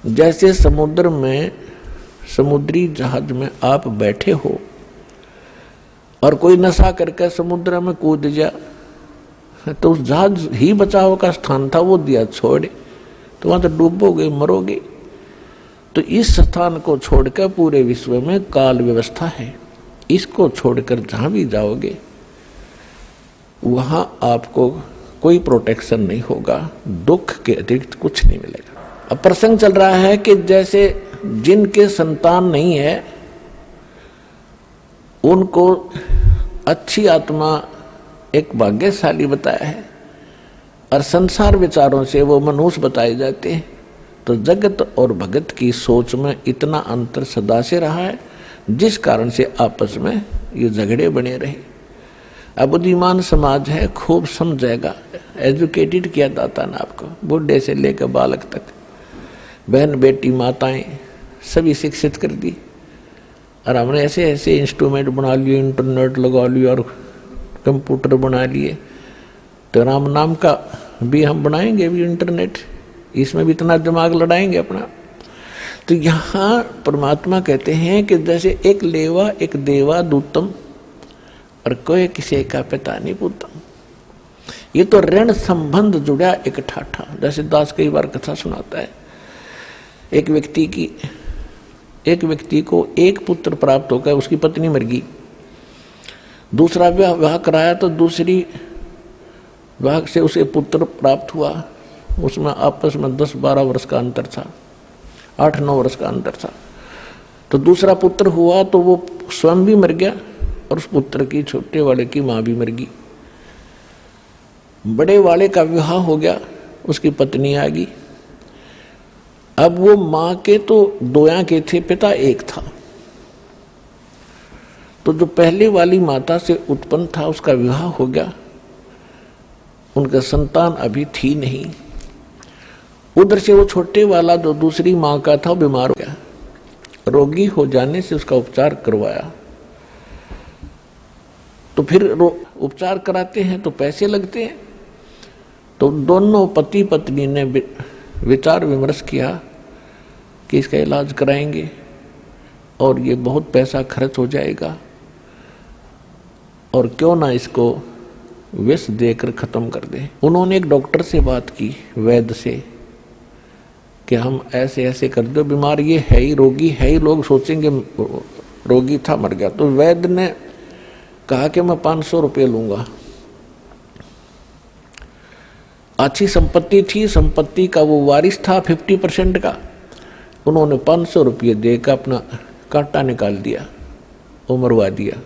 जैसे समुद्र में, समुद्री जहाज में आप बैठे हो और कोई नशा करके समुद्र में कूद जा, तो उस जहाज ही बचाव का स्थान था, वो दिया छोड़े तो वहां तो डूबोगे, मरोगे। तो इस स्थान को छोड़कर पूरे विश्व में काल व्यवस्था है, इसको छोड़कर जहां भी जाओगे वहां आपको कोई प्रोटेक्शन नहीं होगा, दुख के अतिरिक्त कुछ नहीं मिलेगा। अब प्रसंग चल रहा है कि जैसे जिनके संतान नहीं है उनको अच्छी आत्मा एक भाग्यशाली बताया है और संसार विचारों से वो मनुष्य बताए जाते हैं। तो जगत और भगत की सोच में इतना अंतर सदा से रहा है, जिस कारण से आपस में ये झगड़े बने रहे। अब बुद्धिमान समाज है, खूब समझेगा, एजुकेटेड किया जाता ना आपको, बूढ़े से लेकर बालक तक, बहन बेटी माताएं सभी शिक्षित कर दी। और हमने ऐसे ऐसे इंस्ट्रूमेंट बना लिए, इंटरनेट लगा लिया और कंप्यूटर बना लिए, तो राम नाम का भी हम बनाएंगे भी इंटरनेट, इसमें भी इतना दिमाग लड़ाएंगे अपना। तो यहाँ परमात्मा कहते हैं कि जैसे एक लेवा एक देवा दूतम और कोई किसी का पिता नहीं पूतम। ये तो ऋण संबंध जुड़ा एक ठाठा। जैसे दास कई बार कथा सुनाता है, एक व्यक्ति को एक पुत्र प्राप्त होकर उसकी पत्नी मर गई, दूसरा विवाह कराया तो दूसरी विवाह से उसे पुत्र प्राप्त हुआ, उसमें आपस में 10-12 वर्ष का अंतर था, 8-9 वर्ष का अंतर था। तो दूसरा पुत्र हुआ तो वो स्वयं भी मर गया और उस पुत्र की छोटे वाले की माँ भी मर गई। बड़े वाले का विवाह हो गया, उसकी पत्नी आ गई। अब वो माँ के तो दोया के थे, पिता एक था। तो जो पहले वाली माता से उत्पन्न था उसका विवाह हो गया, उनका संतान अभी थी नहीं। उधर से वो छोटे वाला जो दूसरी माँ का था बीमार हो गया, रोगी हो जाने से उसका उपचार करवाया। तो फिर उपचार कराते हैं तो पैसे लगते हैं। तो दोनों पति पत्नी ने विचार विमर्श किया कि इसका इलाज कराएंगे और ये बहुत पैसा खर्च हो जाएगा, और क्यों ना इसको विष देकर खत्म कर दें। उन्होंने एक डॉक्टर से बात की, वैद्य से, कि हम ऐसे ऐसे कर दो, बीमार ये है ही, रोगी है ही, लोग सोचेंगे रोगी था मर गया। तो वैद्य ने कहा कि मैं 500 रुपये लूंगा। अच्छी संपत्ति थी, संपत्ति का वो वारिस था 50% का। उन्होंने 500 रुपये देकर अपना कांटा निकाल दिया, उमरवा दिया।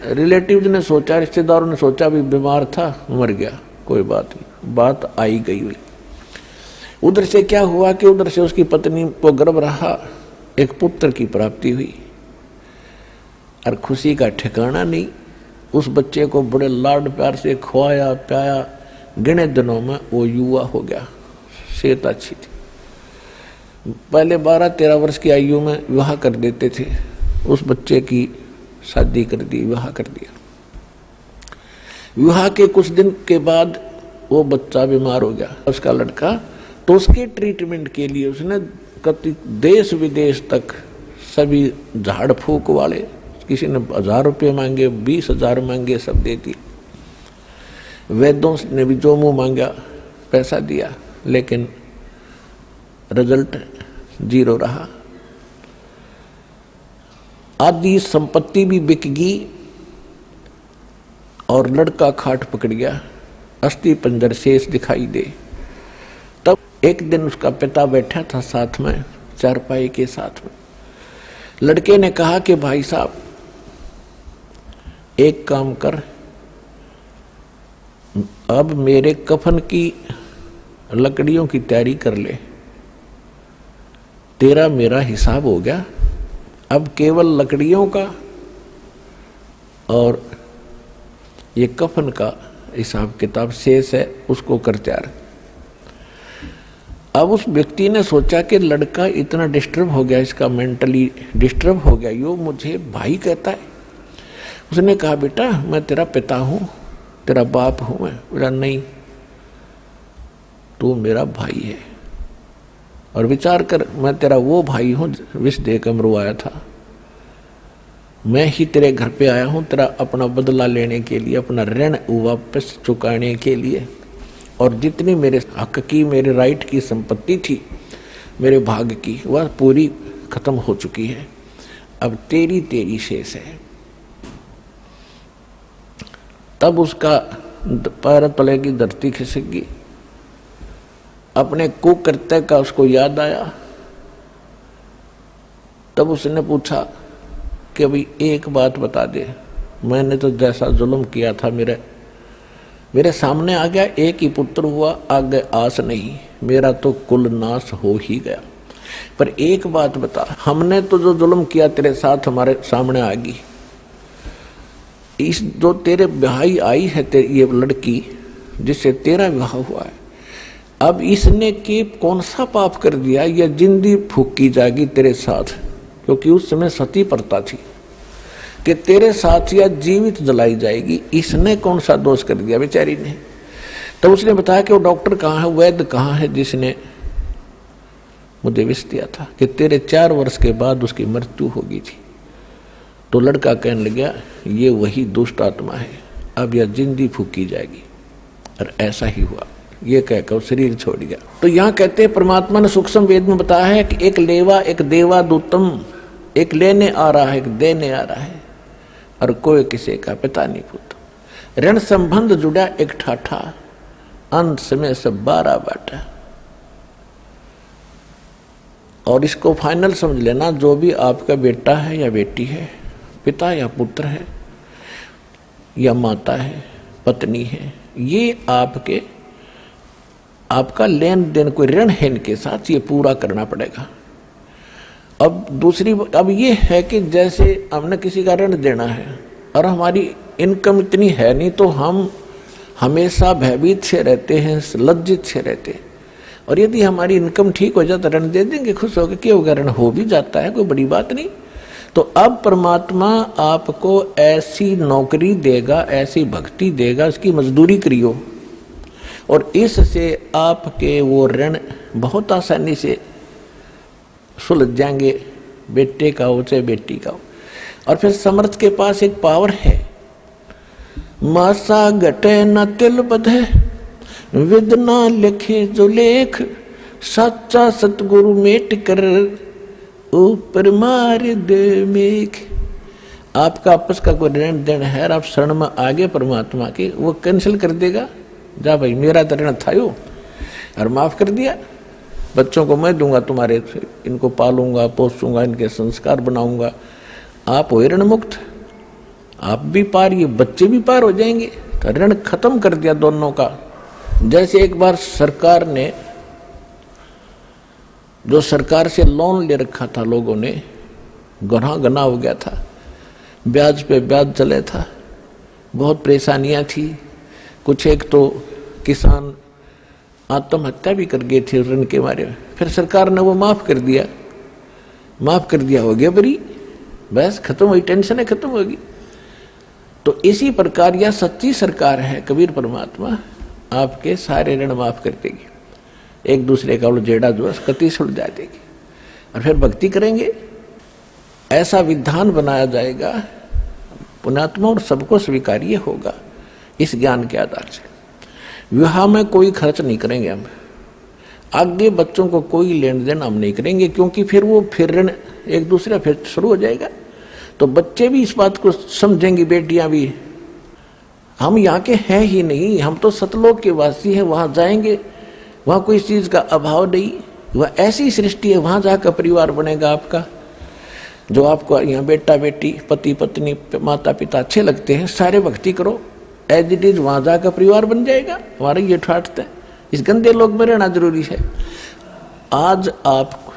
रिलेटिव ने सोचा, रिश्तेदारों ने सोचा भी बीमार था मर गया, कोई बात नहीं, बात आई गई हुई। उधर से क्या हुआ कि उधर से उसकी पत्नी को गर्भ रहा, एक पुत्र की प्राप्ति हुई और खुशी का ठिकाना नहीं। उस बच्चे को बड़े लाड प्यार से खुआया प्याया, गिने दिनों में वो युवा हो गया, सेहत अच्छी थी। पहले 12-13 वर्ष की आयु में विवाह कर देते थे, उस बच्चे की शादी कर दी, विवाह कर दिया। विवाह के कुछ दिन के बाद वो बच्चा बीमार हो गया, उसका लड़का। तो उसके ट्रीटमेंट के लिए उसने कति देश विदेश तक सभी झाड़ फूक वाले, किसी ने 1000 रुपये मांगे, 20,000 मांगे, सब दे दिए। वैद्यों ने भी जो मुंह मांगा पैसा दिया, लेकिन रिजल्ट 0 रहा। आधी संपत्ति भी बिक गई और लड़का खाट पकड़ गया, अस्थि पंजर शेष दिखाई दे। तब एक दिन उसका पिता बैठा था साथ में, चारपाई के साथ में। लड़के ने कहा कि भाई साहब एक काम कर, अब मेरे कफन की लकड़ियों की तैयारी कर ले, तेरा मेरा हिसाब हो गया। अब केवल लकड़ियों का और ये कफन का हिसाब किताब शेष है, उसको कर तैयार। अब उस व्यक्ति ने सोचा कि लड़का इतना डिस्टर्ब हो गया, इसका मेंटली डिस्टर्ब हो गया, यो मुझे भाई कहता है। उसने कहा बेटा मैं तेरा पिता हूं, तेरा बाप हूं मैं। बोला नहीं, तू मेरा भाई है और विचार कर, मैं तेरा वो भाई हूं विष दे कर मरवाया था, मैं ही तेरे घर पे आया हूं तेरा अपना बदला लेने के लिए, अपना ऋण वापस चुकाने के लिए। और जितनी मेरे हक की, मेरे राइट की संपत्ति थी, मेरे भाग की, वह पूरी खत्म हो चुकी है, अब तेरी शेष है। तब उसका पैर तले की धरती खिसक गई। अपने कुकृत्य का उसको याद आया। तब उसने पूछा कि अभी एक बात बता दे, मैंने तो जैसा जुल्म किया था मेरे सामने आ गया, एक ही पुत्र हुआ, आगे आस नहीं, मेरा तो कुल नाश हो ही गया। पर एक बात बता, हमने तो जो जुल्म किया तेरे साथ हमारे सामने आ गई, इस जो तेरे भाई आई है ये लड़की जिससे तेरा विवाह हुआ है, अब इसने के कौन सा पाप कर दिया, यह जिंदगी फूकी जाएगी तेरे साथ, क्योंकि उस समय सती प्रथा थी कि तेरे साथ या जीवित जलाई जाएगी, इसने कौन सा दोष कर दिया बेचारी ने। तो उसने बताया कि वो डॉक्टर कहाँ है, वैद्य कहाँ है जिसने मुझे विष दिया था कि तेरे 4 वर्ष के बाद उसकी मृत्यु होगी थी। तो लड़का कहने लगा ये वही दुष्ट आत्मा है, अब यह जिंदगी फूकी जाएगी। और ऐसा ही हुआ, ये कहकर शरीर छोड़ गया। तो यहाँ कहते हैं परमात्मा ने सूक्ष्म वेद में बताया है कि एक लेवा एक देवा दूतम, एक लेने आ रहा है एक देने आ रहा है, और कोई किसी का पिता नहीं पुत्र। ऋण संबंध जुड़ा एक ठाठा, अंत में सब 12 बाटा। और इसको फाइनल समझ लेना, जो भी आपका बेटा है या बेटी है, पिता या पुत्र है या माता है, पत्नी है, ये आपका लेन देन कोई ऋण है इनके साथ, ये पूरा करना पड़ेगा। अब ये है कि जैसे हमने किसी का ऋण देना है और हमारी इनकम इतनी है नहीं, तो हम हमेशा भयभीत से रहते हैं, लज्जित से रहते हैं। और यदि हमारी इनकम ठीक हो जाए तो ऋण दे देंगे, खुश होकर, क्या होगा, ऋण हो भी जाता है, कोई बड़ी बात नहीं। तो अब परमात्मा आपको ऐसी नौकरी देगा, ऐसी भक्ति देगा, उसकी मजदूरी करियो, और इससे आपके वो ऋण बहुत आसानी से सुलझ जाएंगे, बेटे का हो चाहे बेटी का हो। और फिर समर्थ के पास एक पावर है, मासा घटे न तिल बधे, विद ना लिखे जो लेख, सच्चा सतगुरु मेट कर ऊपर मार दे मेघ। आपका आपस का कोई ऋण देन है और आप शरण में आगे परमात्मा के, वो कैंसिल कर देगा, जा भाई मेरा तो ऋण था यो, और माफ कर दिया। बच्चों को मैं दूंगा तुम्हारे, इनको पालूंगा पोसूंगा, इनके संस्कार बनाऊंगा, आप हो ऋण मुक्त, आप भी पार, ये बच्चे भी पार हो जाएंगे। तो ऋण खत्म कर दिया दोनों का। जैसे एक बार सरकार ने, जो सरकार से लोन ले रखा था लोगों ने, गना हो गया था, ब्याज पे ब्याज चले था, बहुत परेशानियां थी। कुछ एक तो किसान आत्महत्या भी कर गए थे ऋण के मारे। फिर सरकार ने वो माफ कर दिया, हो गया बरी, बस खत्म हुई, टेंशन खत्म होगी। तो इसी प्रकार यह सच्ची सरकार है कबीर परमात्मा, आपके सारे ऋण माफ कर देगी, एक दूसरे का जेड़ा जो कति सुलझा देगी, और फिर भक्ति करेंगे। ऐसा विधान बनाया जाएगा, पुण्यात्मा और सबको स्वीकार्य होगा इस ज्ञान के आधार से। विवाह में कोई खर्च नहीं करेंगे हम, आगे बच्चों को कोई लेन देन हम नहीं करेंगे, क्योंकि फिर ऋण एक दूसरे फिर शुरू हो जाएगा। तो बच्चे भी इस बात को समझेंगे, बेटियां भी, हम यहाँ के हैं ही नहीं, हम तो सतलोक के वासी हैं, वहां जाएंगे, वहां कोई चीज का अभाव नहीं, वह ऐसी सृष्टि है, वहां जाकर परिवार बनेगा आपका। जो आपको यहाँ बेटा बेटी, पति पत्नी, माता पिता अच्छे लगते हैं, सारे भक्ति करो एज इट इज, वहां जाकर परिवार बन जाएगा। हमारे ये ठाठते हैं, इस गंदे लोग में रहना जरूरी है। आज आप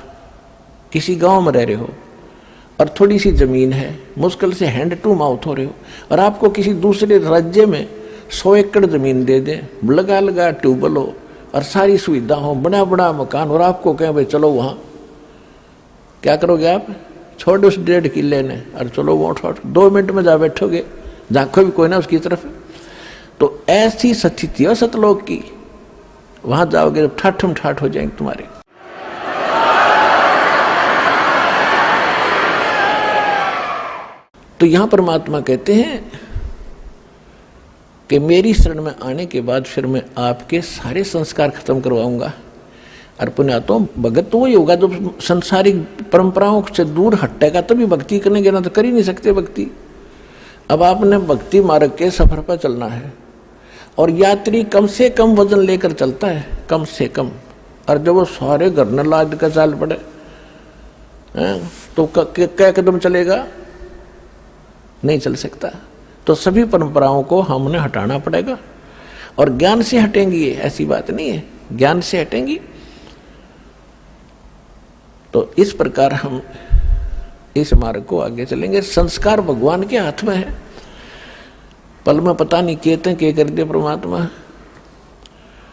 किसी गांव में रह रहे हो और थोड़ी सी जमीन है, मुश्किल से हैंड टू माउथ हो रहे हो, और आपको किसी दूसरे राज्य में 100 एकड़ जमीन दे दे, लगा ट्यूबवेल हो और सारी सुविधा हो, बड़ा बड़ा मकान, और आपको कहें भाई चलो वहां, क्या करोगे आप? छोड़ उस 1.5 किले ने और चलो वो 2 मिनट में जा बैठोगे, झांको भी कोई ना उसकी तरफ। तो ऐसी स्थिति है सतलोक की, वहां जाओगे जब ठाठम ठाठ हो जाएंगे तुम्हारे। तो यहां परमात्मा कहते हैं कि मेरी शरण में आने के बाद फिर मैं आपके सारे संस्कार खत्म करवाऊंगा। और पुण्यात्मा भगत तो वही होगा जो संसारिक परंपराओं से दूर हटेगा, तभी भक्ति करेंगे, ना तो कर ही नहीं सकते भक्ति। अब आपने भक्ति मार्ग के सफर पर चलना है और यात्री कम से कम वजन लेकर चलता है, कम से कम। और जब वो सारे घर न लाद का चाल पड़े तो क्या कदम चलेगा? नहीं चल सकता। तो सभी परंपराओं को हमने हटाना पड़ेगा और ज्ञान से हटेंगी, ऐसी बात नहीं है, ज्ञान से हटेंगी। तो इस प्रकार हम इस मार्ग को आगे चलेंगे। संस्कार भगवान के हाथ में है, पल में पता नहीं कहते क्या कर दे परमात्मा।